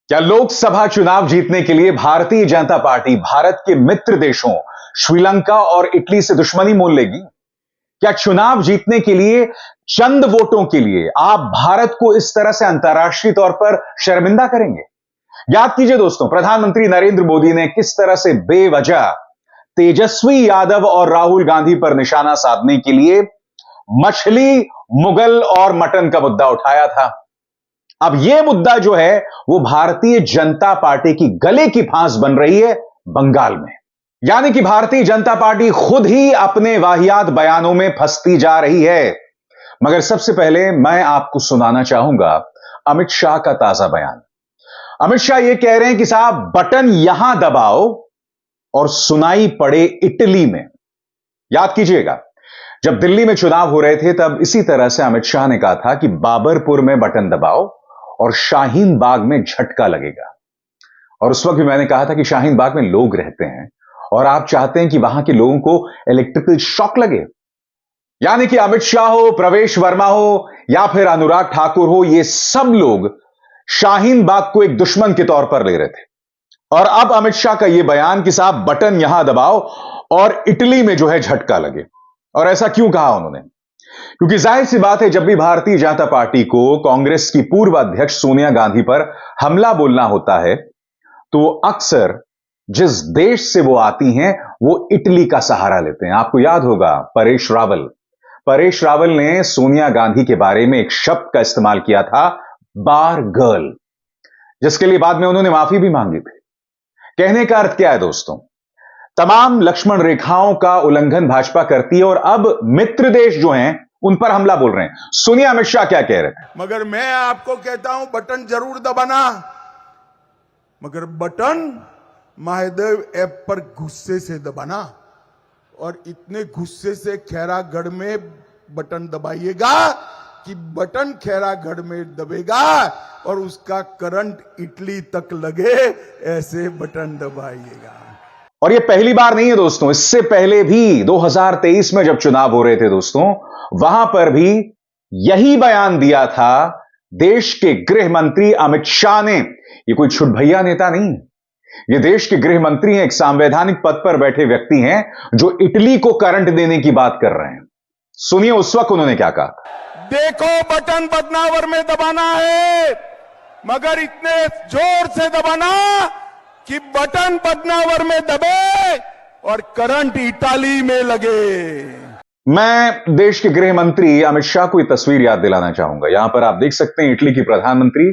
क्या लोकसभा चुनाव जीतने के लिए भारतीय जनता पार्टी भारत के मित्र देशों श्रीलंका और इटली से दुश्मनी मोल लेगी? क्या चुनाव जीतने के लिए चंद वोटों के लिए आप भारत को इस तरह से अंतर्राष्ट्रीय तौर पर शर्मिंदा करेंगे? याद कीजिए दोस्तों, प्रधानमंत्री नरेंद्र मोदी ने किस तरह से बेवजह तेजस्वी यादव और राहुल गांधी पर निशाना साधने के लिए मछली, मुगल और मटन का मुद्दा उठाया था। अब यह मुद्दा जो है वो भारतीय जनता पार्टी की गले की फांस बन रही है बंगाल में। यानी कि भारतीय जनता पार्टी खुद ही अपने वाहियात बयानों में फंसती जा रही है। मगर सबसे पहले मैं आपको सुनाना चाहूंगा अमित शाह का ताजा बयान। अमित शाह यह कह रहे हैं कि साहब बटन यहां दबाओ और सुनाई पड़े इटली में। याद कीजिएगा, जब दिल्ली में चुनाव हो रहे थे तब इसी तरह से अमित शाह ने कहा था कि बाबरपुर में बटन दबाओ और शाहीन बाग में झटका लगेगा। और उस वक्त भी मैंने कहा था कि शाहीन बाग में लोग रहते हैं और आप चाहते हैं कि वहां के लोगों को इलेक्ट्रिकल शॉक लगे। यानी कि अमित शाह हो, प्रवेश वर्मा हो या फिर अनुराग ठाकुर हो, ये सब लोग शाहीन बाग को एक दुश्मन के तौर पर ले रहे थे। और अब अमित शाह का यह बयान कि साहब बटन यहां दबाओ और इटली में जो है झटका लगे। और ऐसा क्यों कहा उन्होंने? क्योंकि जाहिर सी बात है, जब भी भारतीय जनता पार्टी को कांग्रेस की पूर्व अध्यक्ष सोनिया गांधी पर हमला बोलना होता है तो वो अक्सर जिस देश से वो आती हैं वो इटली का सहारा लेते हैं। आपको याद होगा परेश रावल ने सोनिया गांधी के बारे में एक शब्द का इस्तेमाल किया था, बार गर्ल, जिसके लिए बाद में उन्होंने माफी भी मांगी थी। कहने का अर्थ क्या है दोस्तों? तमाम लक्ष्मण रेखाओं का उल्लंघन भाजपा करती है और अब मित्र देश जो हैं उन पर हमला बोल रहे हैं। सुनिए अमित शाह क्या कह रहे थे। मगर मैं आपको कहता हूं बटन जरूर दबाना, मगर बटन महादेव ऐप पर गुस्से से दबाना। और इतने गुस्से से खैरागढ़ में बटन दबाइएगा कि बटन खैरागढ़ में दबेगा और उसका करंट इटली तक लगे, ऐसे बटन दबाइएगा। और यह पहली बार नहीं है दोस्तों, इससे पहले भी 2023 में जब चुनाव हो रहे थे दोस्तों, वहां पर भी यही बयान दिया था देश के गृह मंत्री अमित शाह ने। ये कोई छुटभैया नेता नहीं है, ये देश के गृह मंत्री हैं, एक संवैधानिक पद पर बैठे व्यक्ति हैं जो इटली को करंट देने की बात कर रहे हैं। सुनिए उस वक्त उन्होंने क्या कहा। देखो बटन बदनावर में दबाना है, मगर इतने जोर से दबाना कि बटन बदनावर में दबे और करंट इटाली में लगे। मैं देश के गृह मंत्री अमित शाह को यह तस्वीर याद दिलाना चाहूंगा। यहां पर आप देख सकते हैं इटली की प्रधानमंत्री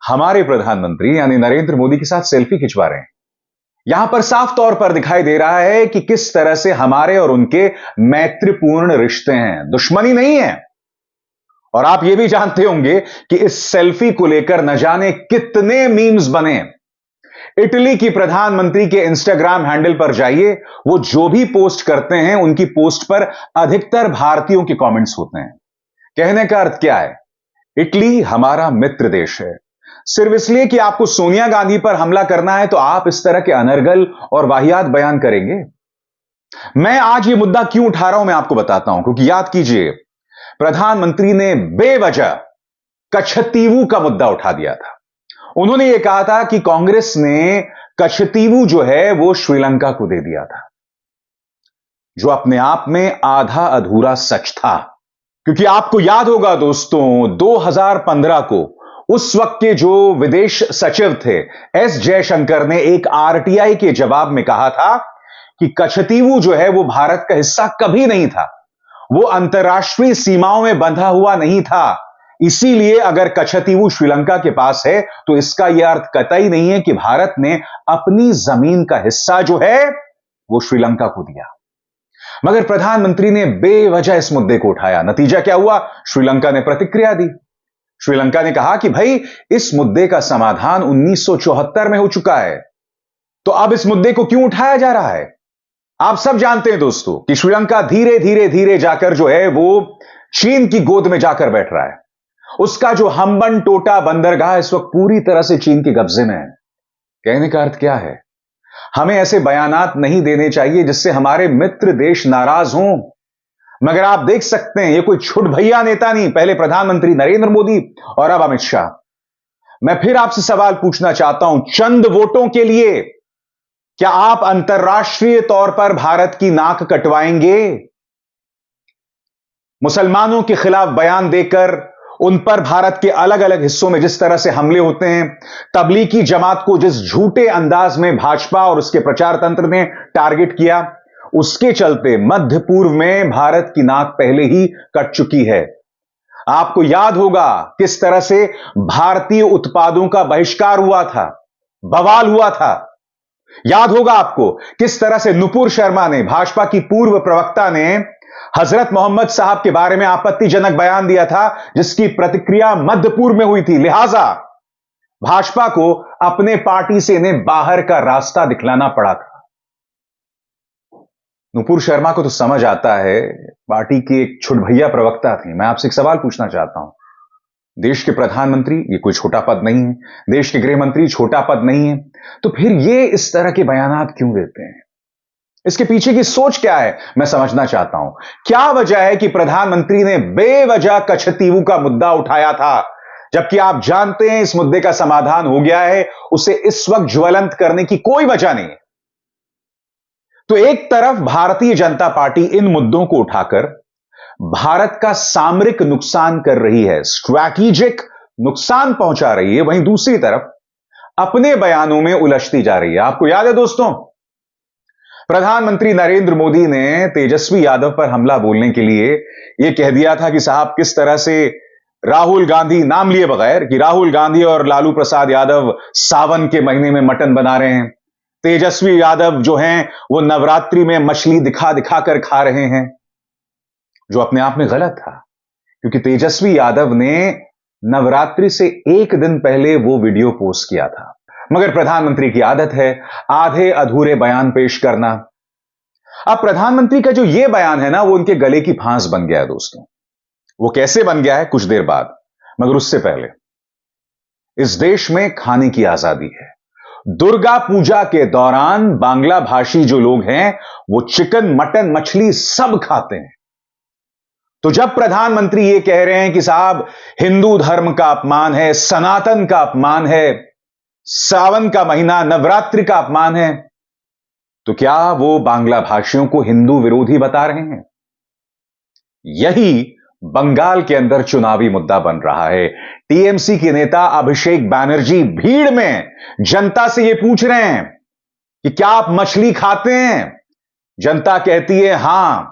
हमारे प्रधानमंत्री यानी नरेंद्र मोदी के साथ सेल्फी खिंचवा रहे हैं। यहां पर साफ तौर पर दिखाई दे रहा है कि किस तरह से हमारे और उनके मैत्रीपूर्ण रिश्ते हैं, दुश्मनी नहीं है। और आप यह भी जानते होंगे कि इस सेल्फी को लेकर न जाने कितने मीम्स बने। इटली की प्रधानमंत्री के इंस्टाग्राम हैंडल पर जाइए, वो जो भी पोस्ट करते हैं उनकी पोस्ट पर अधिकतर भारतीयों के कमेंट्स होते हैं। कहने का अर्थ क्या है? इटली हमारा मित्र देश है। सिर्फ इसलिए कि आपको सोनिया गांधी पर हमला करना है तो आप इस तरह के अनर्गल और वाहियात बयान करेंगे? मैं आज ये मुद्दा क्यों उठा रहा हूं मैं आपको बताता हूं, क्योंकि याद कीजिए प्रधानमंत्री ने बेवजह कच्छतीवू का मुद्दा उठा दिया था। उन्होंने यह कहा था कि कांग्रेस ने कच्छतीवू जो है वो श्रीलंका को दे दिया था, जो अपने आप में आधा अधूरा सच था। क्योंकि आपको याद होगा दोस्तों, 2015 को उस वक्त के जो विदेश सचिव थे एस जयशंकर ने एक आरटीआई के जवाब में कहा था कि कच्छतीवू जो है वो भारत का हिस्सा कभी नहीं था, वो अंतर्राष्ट्रीय सीमाओं में बंधा हुआ नहीं था। इसीलिए अगर कच्छतीवू श्रीलंका के पास है तो इसका यह अर्थ कतई नहीं है कि भारत ने अपनी जमीन का हिस्सा जो है वो श्रीलंका को दिया। मगर प्रधानमंत्री ने बेवजह इस मुद्दे को उठाया। नतीजा क्या हुआ? श्रीलंका ने प्रतिक्रिया दी। श्रीलंका ने कहा कि भाई इस मुद्दे का समाधान 1974 में हो चुका है, तो अब इस मुद्दे को क्यों उठाया जा रहा है? आप सब जानते हैं दोस्तों कि श्रीलंका धीरे धीरे धीरे जाकर जो है वो चीन की गोद में जाकर बैठ रहा है। उसका जो हम्बन टोटा बंदरगाह इस वक्त पूरी तरह से चीन के कब्जे में है। कहने का अर्थ क्या है? हमें ऐसे बयानात नहीं देने चाहिए जिससे हमारे मित्र देश नाराज हों। मगर आप देख सकते हैं ये कोई छुटभैया नेता नहीं, पहले प्रधानमंत्री नरेंद्र मोदी और अब अमित शाह। मैं फिर आपसे सवाल पूछना चाहता हूं, चंद वोटों के लिए क्या आप अंतर्राष्ट्रीय तौर पर भारत की नाक कटवाएंगे? मुसलमानों के खिलाफ बयान देकर उन पर भारत के अलग अलग हिस्सों में जिस तरह से हमले होते हैं, तबलीगी जमात को जिस झूठे अंदाज में भाजपा और उसके प्रचार तंत्र ने टारगेट किया, उसके चलते मध्य पूर्व में भारत की नाक पहले ही कट चुकी है। आपको याद होगा किस तरह से भारतीय उत्पादों का बहिष्कार हुआ था, बवाल हुआ था। याद होगा आपको किस तरह से नुपुर शर्मा ने, भाजपा की पूर्व प्रवक्ता ने, हजरत मोहम्मद साहब के बारे में आपत्तिजनक बयान दिया था, जिसकी प्रतिक्रिया मध्य पूर्व में हुई थी। लिहाजा भाजपा को अपने पार्टी से इन्हें बाहर का रास्ता दिखलाना पड़ा था। नुपुर शर्मा को तो समझ आता है, पार्टी के एक छुटभैया प्रवक्ता थे। मैं आपसे एक सवाल पूछना चाहता हूं, देश के प्रधानमंत्री ये कोई छोटा पद नहीं है, देश के गृह मंत्री छोटा पद नहीं है, तो फिर ये इस तरह के बयानात क्यों देते हैं? इसके पीछे की सोच क्या है, मैं समझना चाहता हूं। क्या वजह है कि प्रधानमंत्री ने बेवजह कच्छतीवू का मुद्दा उठाया था, जबकि आप जानते हैं इस मुद्दे का समाधान हो गया है, उसे इस वक्त ज्वलंत करने की कोई वजह नहीं है। तो एक तरफ भारतीय जनता पार्टी इन मुद्दों को उठाकर भारत का सामरिक नुकसान कर रही है, स्ट्रैटेजिक नुकसान पहुंचा रही है, वहीं दूसरी तरफ अपने बयानों में उलझती जा रही है। आपको याद है दोस्तों, प्रधानमंत्री नरेंद्र मोदी ने तेजस्वी यादव पर हमला बोलने के लिए यह कह दिया था कि साहब किस तरह से राहुल गांधी, नाम लिए बगैर, कि राहुल गांधी और लालू प्रसाद यादव सावन के महीने में मटन बना रहे हैं, तेजस्वी यादव जो हैं वो नवरात्रि में मछली दिखा दिखा कर खा रहे हैं, जो अपने आप में गलत था, क्योंकि तेजस्वी यादव ने नवरात्रि से एक दिन पहले वो वीडियो पोस्ट किया था। मगर प्रधानमंत्री की आदत है आधे अधूरे बयान पेश करना। अब प्रधानमंत्री का जो ये बयान है ना, वो उनके गले की फांस बन गया है दोस्तों। वो कैसे बन गया है कुछ देर बाद, मगर उससे पहले इस देश में खाने की आजादी है। दुर्गा पूजा के दौरान बांग्ला भाषी जो लोग हैं वो चिकन, मटन, मछली सब खाते हैं। तो जब प्रधानमंत्री ये कह रहे हैं कि साहब हिंदू धर्म का अपमान है, सनातन का अपमान है, सावन का महीना, नवरात्रि का अपमान है, तो क्या वो बांग्ला भाषियों को हिंदू विरोधी बता रहे हैं? यही बंगाल के अंदर चुनावी मुद्दा बन रहा है। टीएमसी के नेता अभिषेक बैनर्जी भीड़ में जनता से यह पूछ रहे हैं कि क्या आप मछली खाते हैं? जनता कहती है हां।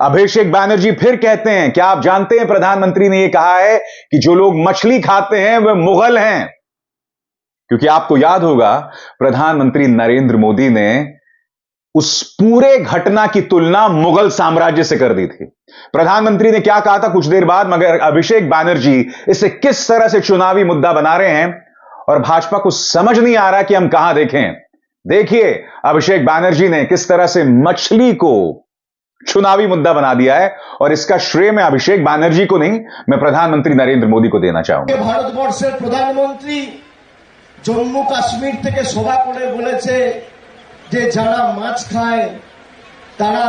अभिषेक बैनर्जी फिर कहते हैं, क्या आप जानते हैं प्रधानमंत्री ने यह कहा है कि जो लोग मछली खाते हैं वे मुगल हैं। क्योंकि आपको याद होगा प्रधानमंत्री नरेंद्र मोदी ने उस पूरे घटना की तुलना मुगल साम्राज्य से कर दी थी। प्रधानमंत्री ने क्या कहा था कुछ देर बाद, मगर अभिषेक बैनर्जी इसे किस तरह से चुनावी मुद्दा बना रहे हैं और भाजपा को समझ नहीं आ रहा कि हम कहां देखें। देखिए अभिषेक बैनर्जी ने किस तरह से मछली को चुनावी मुद्दा बना दिया है, और इसका श्रेय मैं अभिषेक बैनर्जी को नहीं, मैं प्रधानमंत्री नरेंद्र मोदी को देना चाहूंगा। भारतवर्षेर प्रधानमंत्री जम्मू काश्मीर থেকে সভা করে বলেছে যে যারা মাছ খায় তারা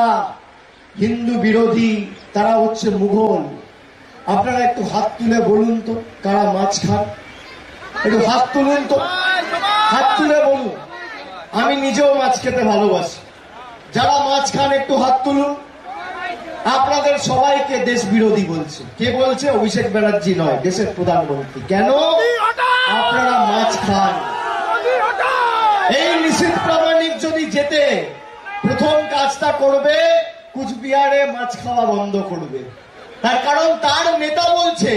হিন্দু বিরোধী, তারা হচ্ছে মুঘল। আপনারা একটু হাত তুলে বলুন তো কারা মাছ খান, একটু হাত তুলুন তো, হাত তুলে বলুন। আমি নিজেও মাছ খেতে ভালোবাসি, যারা মাছ খান একটু হাত তুলুন। আপনাদের সবাইকে দেশ বিরোধী বলছে, কে বলছে? অভিষেক ব্যানার্জি নয়, দেশের প্রধানমন্ত্রী। কেন? আপনারা মাছ খান। এই নিশীথ প্রামাণিক যদি যেতে প্রথম কাজটা করবে কুচবিহারে মাছ খাওয়া বন্ধ করবে। তার কারণ তার নেতা বলছে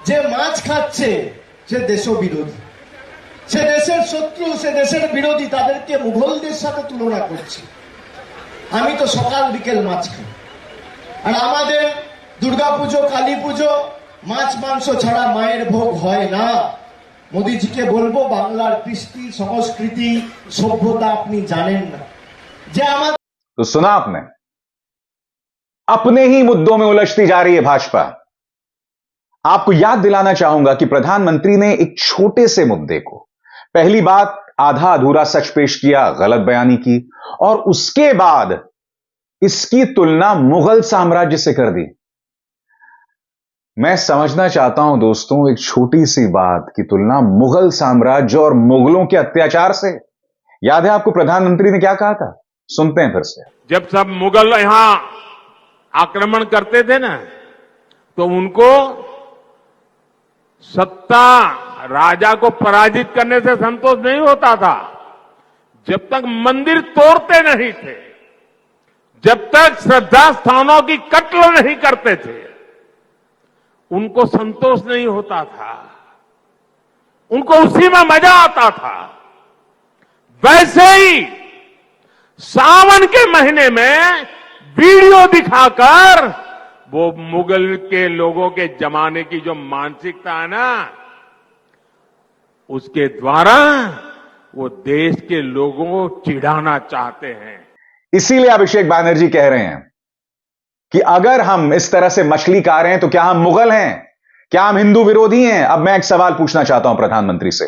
যে মাছ খাচ্ছে সে দেশবিরোধী, সে দেশের শত্রু, সে দেশের বিরোধী, তাদেরকে মুঘলদের সাথে তুলনা করছে। আমি তো সকাল বিকেল মাছ খাই, আর আমাদের দুর্গাপুজো, কালী পুজো মাছ মাংস ছাড়া মায়ের ভোগ হয় না। মোদীজিকে বলবো বাংলার কৃষ্টি, সংস্কৃতি, সভ্যতা আপনি জানেন না। যে আমাদের तो सुना आपने, अपने ही मुद्दों में उलझती जा रही है भाजपा। आपको याद दिलाना चाहूंगा कि प्रधानमंत्री ने एक छोटे से मुद्दे को, पहली बात आधा अधूरा सच पेश किया, गलत बयानी की, और उसके बाद इसकी तुलना मुगल साम्राज्य से कर दी। मैं समझना चाहता हूं दोस्तों एक छोटी सी बात की तुलना मुगल साम्राज्य और मुगलों के अत्याचार से। याद है आपको प्रधानमंत्री ने क्या कहा था? सुनते हैं फिर से। जब सब मुगल यहां आक्रमण करते थे ना, तो उनको सत्ता राजा को पराजित करने से संतोष नहीं होता था। जब तक मंदिर तोड़ते नहीं थे, जब तक श्रद्धा स्थानों की कत्ल नहीं करते थे, उनको संतोष नहीं होता था। उनको उसी में मजा आता था। वैसे ही सावन के महीने में वीडियो दिखाकर वो मुगल के लोगों के जमाने की जो मानसिकता है ना, उसके द्वारा वो देश के लोगों को चिढ़ाना चाहते हैं। इसीलिए अभिषेक बैनर्जी कह रहे हैं कि अगर हम इस तरह से मछली खा रहे हैं तो क्या हम मुगल हैं? क्या हम हिंदू विरोधी हैं? अब मैं एक सवाल पूछना चाहता हूं प्रधानमंत्री से।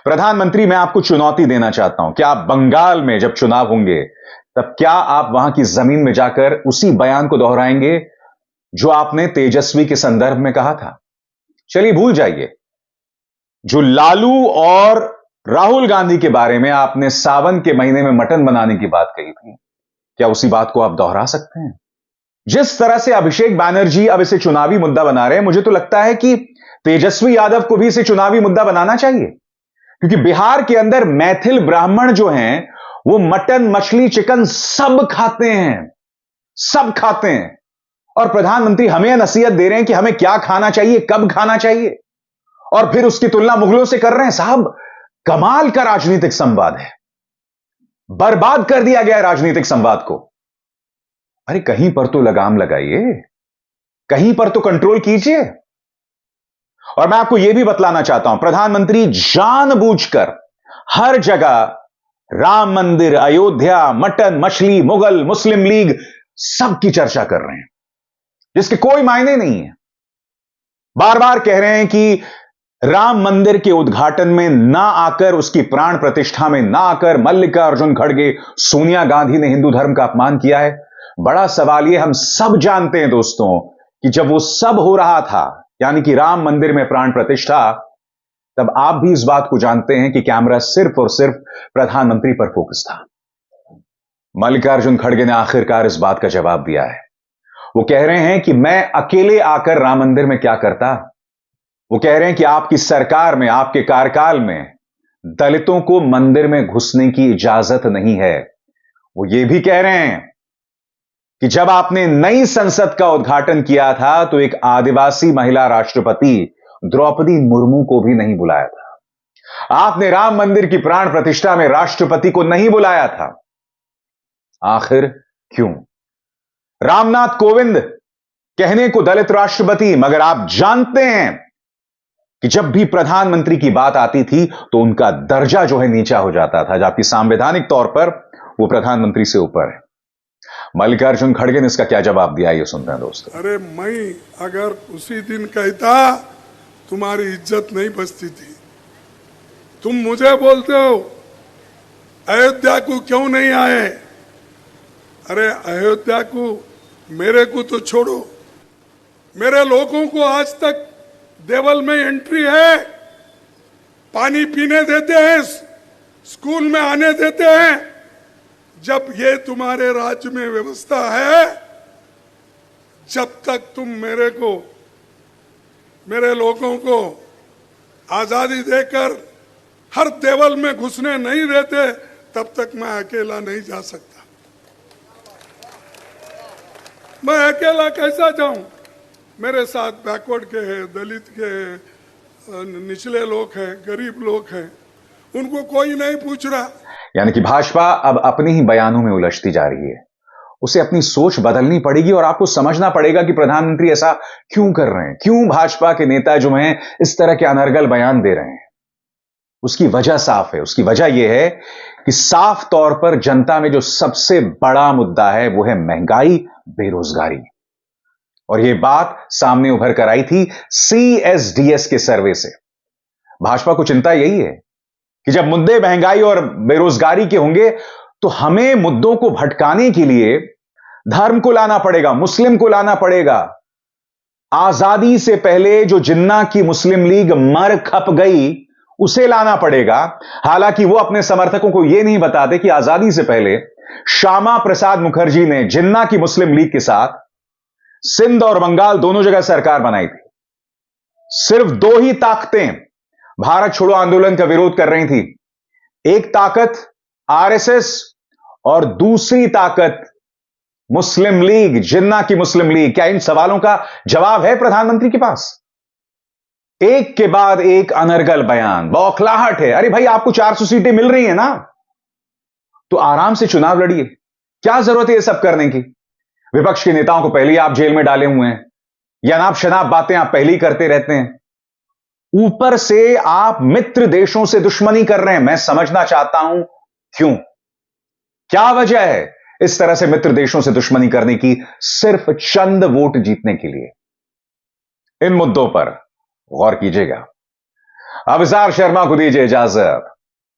प्रधानमंत्री, मैं आपको चुनौती देना चाहता हूं कि आप बंगाल में जब चुनाव होंगे तब क्या आप वहां की जमीन में जाकर उसी बयान को दोहराएंगे जो आपने तेजस्वी के संदर्भ में कहा था? चलिए भूल जाइए। जो लालू और राहुल गांधी के बारे में आपने सावन के महीने में मटन बनाने की बात कही थी, क्या उसी बात को आप दोहरा सकते हैं? जिस तरह से अभिषेक बैनर्जी अब इसे चुनावी मुद्दा बना रहे हैं, मुझे तो लगता है कि तेजस्वी यादव को भी इसे चुनावी मुद्दा बनाना चाहिए, क्योंकि बिहार के अंदर मैथिल ब्राह्मण जो हैं वो मटन, मछली, चिकन सब खाते हैं, सब खाते हैं। और प्रधानमंत्री हमें नसीहत दे रहे हैं कि हमें क्या खाना चाहिए, कब खाना चाहिए, और फिर उसकी तुलना मुगलों से कर रहे हैं। साहब, कमाल का राजनीतिक संवाद है। बर्बाद कर दिया गया है राजनीतिक संवाद को। अरे कहीं पर तो लगाम लगाइए, कहीं पर तो कंट्रोल कीजिए। और मैं आपको यह भी बतलाना चाहता हूं, प्रधानमंत्री जानबूझकर हर जगह राम मंदिर, अयोध्या, मटन, मछली, मुगल, मुस्लिम लीग सबकी चर्चा कर रहे हैं, जिसके कोई मायने नहीं है। बार बार कह रहे हैं कि राम मंदिर के उद्घाटन में ना आकर, उसकी प्राण प्रतिष्ठा में ना आकर मल्लिकार्जुन खड़गे, सोनिया गांधी ने हिंदू धर्म का अपमान किया है। बड़ा सवाल यह, हम सब जानते हैं दोस्तों कि जब वो सब हो रहा था, यानी कि राम मंदिर में प्राण प्रतिष्ठा, तब आप भी इस बात को जानते हैं कि कैमरा सिर्फ और सिर्फ प्रधानमंत्री पर फोकस था। मल्लिकार्जुन खड़गे ने आखिरकार इस बात का जवाब दिया है। वो कह रहे हैं कि मैं अकेले आकर राम मंदिर में क्या करता। वो कह रहे हैं कि आपकी सरकार में, आपके कार्यकाल में दलितों को मंदिर में घुसने की इजाजत नहीं है। वो ये भी कह रहे हैं कि जब आपने नई संसद का उद्घाटन किया था तो एक आदिवासी महिला राष्ट्रपति द्रौपदी मुर्मू को भी नहीं बुलाया था। आपने राम मंदिर की प्राण प्रतिष्ठा में राष्ट्रपति को नहीं बुलाया था। आखिर क्यों? रामनाथ कोविंद कहने को दलित राष्ट्रपति, मगर आप जानते हैं कि जब भी प्रधानमंत्री की बात आती थी तो उनका दर्जा जो है नीचा हो जाता था, जबकि संवैधानिक तौर पर वो प्रधानमंत्री से ऊपर है। मल्लिकार्जुन खड़गे ने इसका क्या जवाब दिया, ये सुनते हैं दोस्तों। अरे मैं अगर उसी दिन कहता तुम्हारी इज्जत नहीं बचती थी। तुम मुझे बोलते हो अयोध्या को क्यों नहीं आए। अरे अयोध्या को, मेरे को तो छोड़ो, मेरे लोगों को आज तक देवल में एंट्री है, पानी पीने देते हैं, स्कूल में आने देते हैं। जब ये तुम्हारे राज्य में व्यवस्था है, जब तक तुम मेरे लोगों को आजादी देकर हर देवल में घुसने नहीं देते, तब तक मैं अकेला नहीं जा सकता। मैं अकेला कैसा जाऊं? मेरे साथ बैकवर्ड के हैं, दलित के हैं, निचले लोग हैं, गरीब लोग हैं, उनको कोई नहीं पूछ रहा। यानी कि भाजपा अब अपने ही बयानों में उलझती जा रही है। उसे अपनी सोच बदलनी पड़ेगी और आपको समझना पड़ेगा कि प्रधानमंत्री ऐसा क्यों कर रहे हैं, क्यों भाजपा के नेता जो हैं इस तरह के अनर्गल बयान दे रहे हैं। उसकी वजह साफ है। उसकी वजह यह है कि साफ तौर पर जनता में जो सबसे बड़ा मुद्दा है वो है महंगाई, बेरोजगारी। और यह बात सामने उभर कर आई थी CSDS के सर्वे से। भाजपा को चिंता यही है कि जब मुद्दे महंगाई और बेरोजगारी के होंगे तो हमें मुद्दों को भटकाने के लिए धर्म को लाना पड़ेगा, मुस्लिम को लाना पड़ेगा, आजादी से पहले जो जिन्ना की मुस्लिम लीग मर खप गई उसे लाना पड़ेगा। हालांकि वो अपने समर्थकों को यह नहीं बताते कि आजादी से पहले श्यामा प्रसाद मुखर्जी ने जिन्ना की मुस्लिम लीग के साथ सिंध और बंगाल दोनों जगह सरकार बनाई थी। सिर्फ दो ही ताकतें भारत छोड़ो आंदोलन का विरोध कर रही थी, एक ताकत आरएसएस और दूसरी ताकत मुस्लिम लीग, जिन्ना की मुस्लिम लीग। क्या इन सवालों का जवाब है प्रधानमंत्री के पास? एक के बाद एक अनर्गल बयान, बौखलाहट है। अरे भाई, आपको 400 सीटें मिल रही है ना, तो आराम से चुनाव लड़िए। क्या जरूरत है यह सब करने की? विपक्ष के नेताओं को पहले ही आप जेल में डाले हुए हैं, या नाप शनाप बातें आप पहले ही करते रहते हैं। ऊपर से आप मित्र देशों से दुश्मनी कर रहे हैं। मैं समझना चाहता हूं क्यों, क्या वजह है इस तरह से मित्र देशों से दुश्मनी करने की, सिर्फ चंद वोट जीतने के लिए? इन मुद्दों पर गौर कीजिएगा। अविजार शर्मा को दीजिए इजाजत।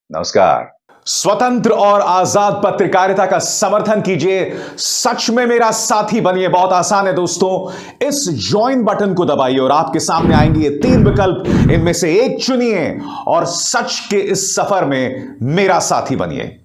नमस्कार। स्वतंत्र और आजाद पत्रकारिता का समर्थन कीजिए, सच में मेरा साथी बनिए। बहुत आसान है दोस्तों, इस ज्वाइन बटन को दबाइए और आपके सामने आएंगे ये 3 विकल्प, इनमें से एक चुनिए और सच के इस सफर में मेरा साथी बनिए।